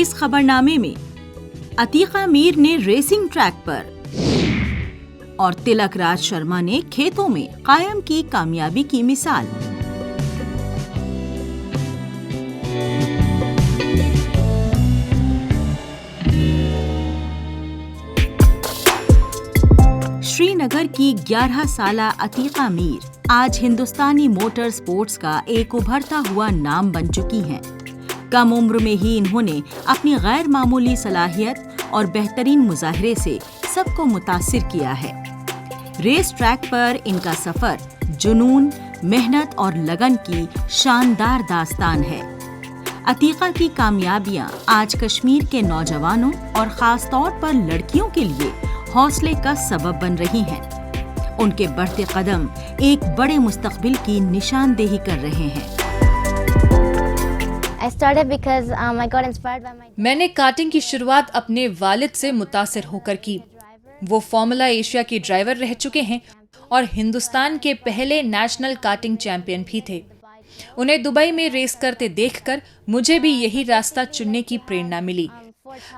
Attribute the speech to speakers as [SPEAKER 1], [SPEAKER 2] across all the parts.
[SPEAKER 1] इस खबरनामे में अतीका मीर ने रेसिंग ट्रैक पर और तिलक राज शर्मा ने खेतों में कायम की कामयाबी की मिसाल। श्रीनगर की 11 साला अतीका मीर आज हिंदुस्तानी मोटर स्पोर्ट्स का एक उभरता हुआ नाम बन चुकी हैं। कम उम्र में ही इन्होंने अपनी गैर मामूली सलाहियत और बेहतरीन मुजाहरे से सबको मुतासिर किया है। रेस ट्रैक पर इनका सफर जुनून, मेहनत और लगन की शानदार दास्तान है। अतीका की कामयाबियां आज कश्मीर के नौजवानों और खास तौर पर लड़कियों के लिए हौसले का सबब बन रही हैं। उनके बढ़ते कदम एक बड़े मुस्तकबिल की निशानदेही कर रहे हैं।
[SPEAKER 2] मैंने कार्टिंग की शुरुआत अपने वालिद से मुतासिर होकर की। वो फार्मूला एशिया के ड्राइवर रह चुके हैं और हिंदुस्तान के पहले नेशनल कार्टिंग चैंपियन भी थे। उन्हें दुबई में रेस करते देखकर मुझे भी यही रास्ता चुनने की प्रेरणा मिली।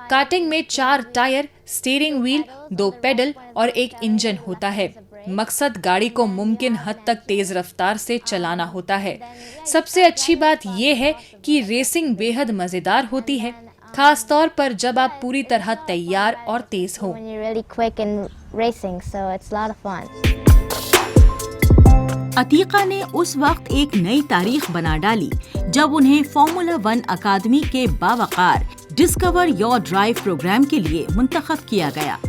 [SPEAKER 2] कार्टिंग में 4 टायर, स्टीयरिंग व्हील, 2 पेडल और एक इंजन होता है। मकसद गाड़ी को मुमकिन हद तक तेज रफ्तार से चलाना होता है। सबसे अच्छी बात यह है कि रेसिंग बेहद मजेदार होती है, खास तौर पर जब आप पूरी तरह तैयार और तेज हो।
[SPEAKER 1] अतीका ने उस वक्त एक नई तारीख बना डाली जब उन्हें फार्मूला 1 अकादमी के बावकार डिस्कवर योर ड्राइव प्रोग्राम के लिए मुंतखब किया गया।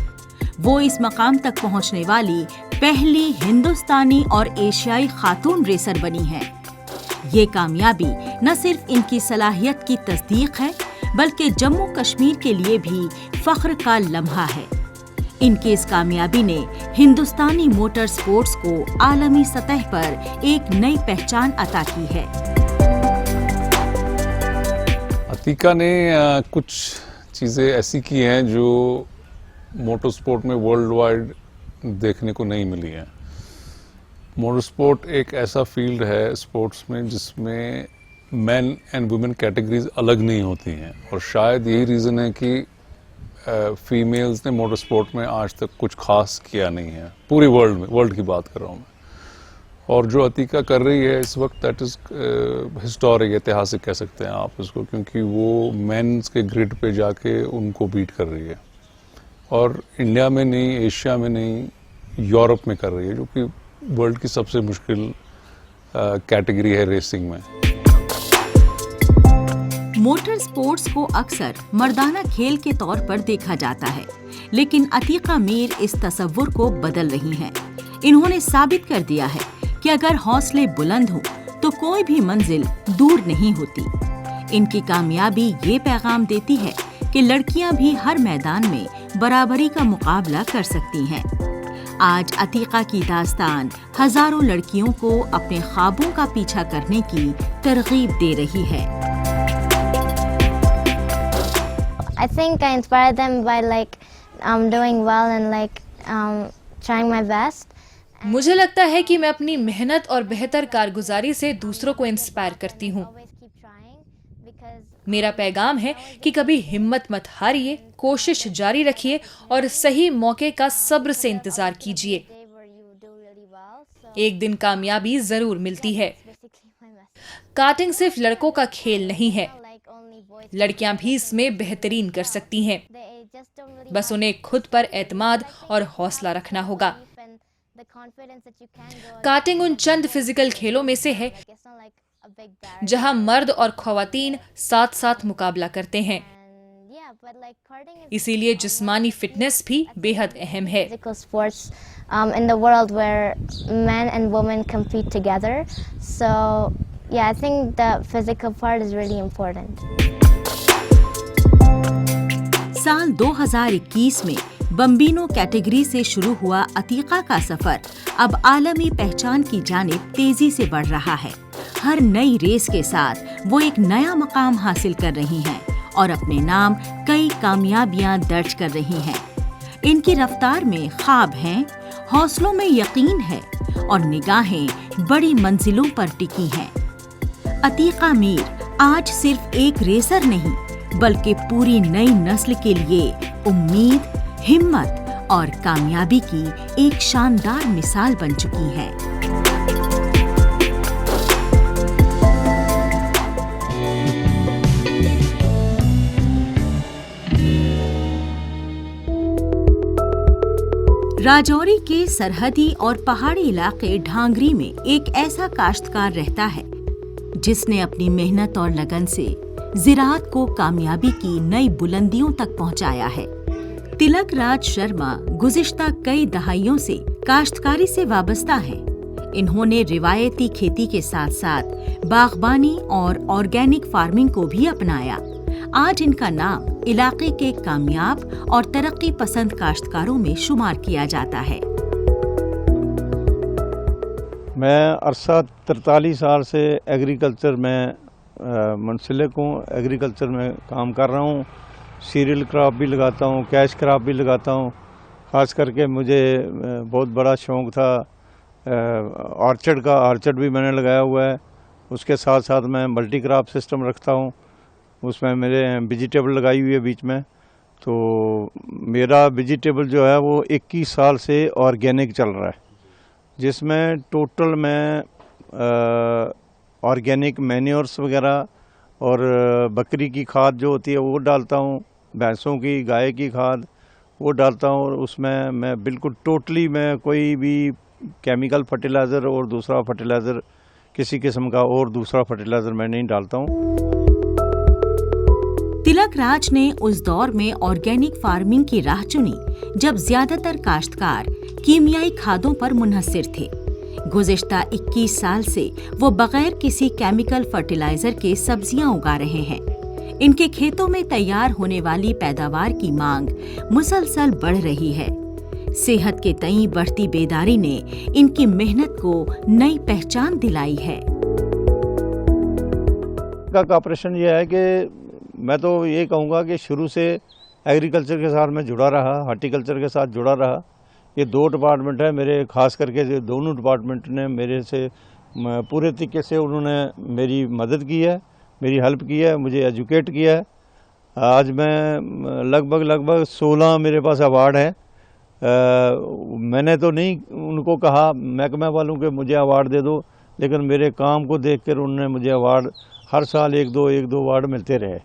[SPEAKER 1] वो इस मकाम तक पहुंचने वाली पहली हिंदुस्तानी और एशियाई खातून रेसर बनी हैं। ये कामयाबी न सिर्फ इनकी सलाहियत की तस्दीक है, बल्कि जम्मू कश्मीर के लिए भी फख्र का लम्हा है। इनकी इस कामयाबी ने हिंदुस्तानी मोटर स्पोर्ट्स को आलमी सतह पर एक नई पहचान अता की है।
[SPEAKER 3] अतीका ने कुछ चीज़ें ऐसी की हैं जो मोटर स्पोर्ट में वर्ल्ड वाइड देखने को नहीं मिली हैं। मोटर स्पोर्ट एक ऐसा फील्ड है स्पोर्ट्स में जिसमें मेन एंड वुमेन कैटेगरीज अलग नहीं होती हैं, और शायद यही रीज़न है कि फीमेल्स ने मोटर स्पोर्ट में आज तक कुछ खास किया नहीं है पूरी वर्ल्ड में। वर्ल्ड की बात कर रहा हूँ मैं। और जो अतीका कर रही है इस वक्त, दैट इज़ हिस्टोरिक, ऐतिहासिक कह सकते हैं आप इसको, क्योंकि वो मेंस के ग्रिड पे जाके उनको बीट कर रही है, और इंडिया में नहीं, एशिया में नहीं, यूरोप में कर रही है, जो कि वर्ल्ड की सबसे मुश्किल कैटेगरी है रेसिंग में।
[SPEAKER 1] मोटर स्पोर्ट्स को अक्सर मर्दाना खेल के तौर पर देखा जाता है, लेकिन अतीका मीर इस तसव्वुर को बदल रही हैं। इन्होंने साबित कर दिया है कि अगर हौसले बुलंद हों तो कोई भी मंजिल दूर नहीं होती। इनकी कामयाबी ये पैगाम देती है कि लड़कियां भी हर मैदान में बराबरी का मुकाबला कर सकती हैं। आज अतीका की दास्तान हजारों लड़कियों को अपने ख्वाबों का पीछा करने की तरगीब दे रही है।
[SPEAKER 4] I think I inspire them by doing well and trying my best.
[SPEAKER 2] मुझे लगता है कि मैं अपनी मेहनत और बेहतर कारगुजारी से दूसरों को इंस्पायर करती हूँ। मेरा पैगाम है कि कभी हिम्मत मत हारिए, कोशिश जारी रखिए और सही मौके का सब्र से इंतजार कीजिए। एक दिन कामयाबी जरूर मिलती है। कार्टिंग सिर्फ लड़कों का खेल नहीं है, लड़कियां भी इसमें बेहतरीन कर सकती हैं। बस उन्हें खुद पर एतमाद और हौसला रखना होगा। कार्टिंग उन चंद फिजिकल खेलों में से है जहां मर्द और ख्वातीन साथ साथ मुकाबला करते हैं। इसीलिए जिस्मानी फिटनेस भी बेहद अहम है।
[SPEAKER 4] In the world where men and women compete together, so yeah, I think the physical part is really important.
[SPEAKER 1] साल 2021 में बम्बिनो कैटेगरी से शुरू हुआ अतीका का सफर अब आलमी पहचान की जानिब तेजी से बढ़ रहा है। हर नई रेस के साथ वो एक नया मकाम हासिल कर रही हैं और अपने नाम कई कामयाबियां दर्ज कर रही हैं। इनकी रफ्तार में ख्वाब हैं, हौसलों में यकीन है और निगाहें बड़ी मंजिलों पर टिकी हैं। अतीका मीर आज सिर्फ एक रेसर नहीं, बल्कि पूरी नई नस्ल के लिए उम्मीद, हिम्मत और कामयाबी की एक शानदार मिसाल बन चुकी हैं। राजौरी के सरहदी और पहाड़ी इलाके ढांगरी में एक ऐसा काश्तकार रहता है जिसने अपनी मेहनत और लगन से ज़िराअत को कामयाबी की नई बुलंदियों तक पहुंचाया है। तिलक राज शर्मा गुज़िश्ता कई दहाइयों से काश्तकारी से वाबस्ता है। इन्होंने रिवायती खेती के साथ साथ बागबानी और ऑर्गेनिक फार्मिंग को भी अपनाया। आज इनका नाम इलाके के कामयाब और तरक्की पसंद काश्तकारों में शुमार किया जाता है।
[SPEAKER 5] मैं अरसा 43 साल से एग्रीकल्चर में मुंसलिक हूँ। एग्रीकल्चर में काम कर रहा हूँ। सीरियल क्रॉप भी लगाता हूँ, कैश क्रॉप भी लगाता हूँ। ख़ास करके मुझे बहुत बड़ा शौक़ था ऑर्चर्ड का। ऑर्चर्ड भी मैंने लगाया हुआ है। उसके साथ साथ मैं मल्टी क्रॉप सिस्टम रखता हूँ। उसमें मेरे वेजिटेबल लगाई हुई है बीच में। तो मेरा वेजिटेबल जो है वो 21 साल से ऑर्गेनिक चल रहा है, जिसमें टोटल मैं ऑर्गेनिक मैन्योर्स वगैरह और बकरी की खाद जो होती है वो डालता हूँ, भैंसों की, गाय की खाद वो डालता हूँ। और उसमें मैं बिल्कुल टोटली मैं कोई भी केमिकल फर्टिलाइज़र और दूसरा फर्टिलाइज़र किसी किस्म का और दूसरा फर्टिलाइज़र मैं नहीं डालता हूँ।
[SPEAKER 1] तिलक राज ने उस दौर में ऑर्गेनिक फार्मिंग की राह चुनी जब ज्यादातर काश्तकार कीमियाई खादों पर मुनहसिर थे। गुज़िश्ता 21 साल से वो बगैर किसी केमिकल फर्टिलाइजर के सब्जियां उगा रहे हैं। इनके खेतों में तैयार होने वाली पैदावार की मांग मुसलसल बढ़ रही है। सेहत के तई बढ़ती बेदारी ने इनकी मेहनत को नई पहचान दिलाई है।
[SPEAKER 5] का ऑपरेशन ये है कि मैं तो ये कहूँगा कि शुरू से एग्रीकल्चर के साथ मैं जुड़ा रहा, हॉर्टिकल्चर के साथ जुड़ा रहा। ये दो डिपार्टमेंट है मेरे, खास करके जो दोनों डिपार्टमेंट ने मेरे से पूरे तरीके से उन्होंने मेरी मदद की है, मेरी हेल्प की है, मुझे एजुकेट किया है। आज मैं लगभग 16 मेरे पास अवार्ड है। मैंने तो नहीं उनको कहा महकमे वालों के मुझे अवार्ड दे दो, लेकिन मेरे काम को देखकर उन्होंने मुझे अवार्ड हर साल एक दो अवार्ड मिलते रहे।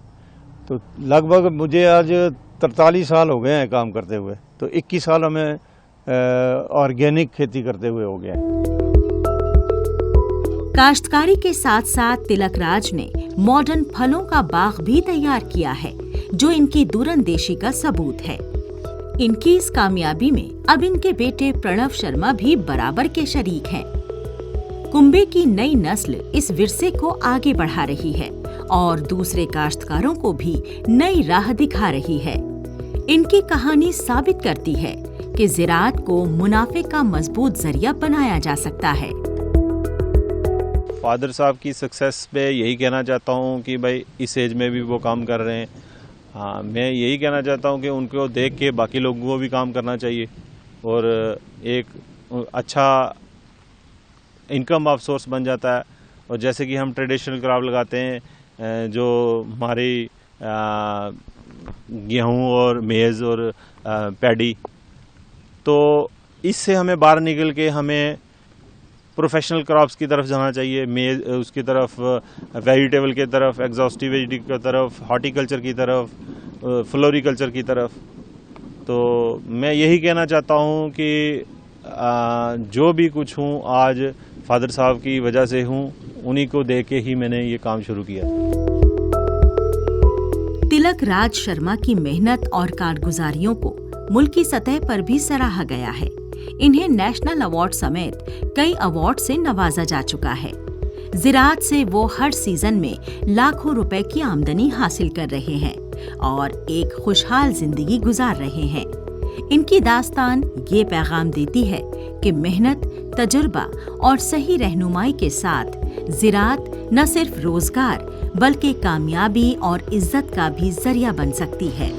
[SPEAKER 5] तो लगभग मुझे आज 43 साल हो गए हैं काम करते हुए। तो 21 साल हमें ऑर्गेनिक खेती करते हुए हो गया है।
[SPEAKER 1] काश्तकारी के साथ साथ तिलक राज ने मॉडर्न फलों का बाग भी तैयार किया है, जो इनकी दूरंदेशी का सबूत है। इनकी इस कामयाबी में अब इनके बेटे प्रणव शर्मा भी बराबर के शरीक हैं। कुंबे की नई नस्ल इस विरसे को आगे बढ़ा रही है और दूसरे काश्तकारों को भी नई राह दिखा रही है। इनकी कहानी साबित करती है कि ज़िराअत को मुनाफे का मजबूत जरिया बनाया जा सकता है।
[SPEAKER 6] फादर साहब की सक्सेस पे यही कहना चाहता हूँ कि भाई इस एज में भी वो काम कर रहे हैं। हाँ, मैं यही कहना चाहता हूँ कि उनको देख के बाकी लोगों को भी काम करना चाहिए और एक अच्छा इनकम ऑफ सोर्स बन जाता है। और जैसे कि हम ट्रेडिशनल क्रॉप लगाते हैं, जो हमारी गेहूँ और मेज़ और पैडी, तो इससे हमें बाहर निकल के हमें प्रोफेशनल क्रॉप्स की तरफ जाना चाहिए। मेज़ उसकी तरफ, वेजिटेबल की तरफ, एग्जॉस्टिव वेजिटेबल की तरफ, हॉर्टिकल्चर की तरफ, फ्लोरिकल्चर की तरफ। तो मैं यही कहना चाहता हूँ कि जो भी कुछ हूँ आज फादर साहब की वजह से हूँ, उन्हीं को देख के ही मैंने ये काम शुरू किया।
[SPEAKER 1] तिलक राज शर्मा की मेहनत और कारगुजारियों को मुल्की सतह पर भी सराहा गया है। इन्हें नेशनल अवार्ड समेत कई अवार्ड से नवाजा जा चुका है। ज़िराअत से वो हर सीजन में लाखों रुपए की आमदनी हासिल कर रहे हैं और एक खुशहाल जिंदगी गुजार रहे हैं। इनकी दास्तान ये पैगाम देती है कि मेहनत, तजुर्बा और सही रहनुमाई के साथ ज़िराअत न सिर्फ रोजगार बल्कि कामयाबी और इज्जत का भी जरिया बन सकती है।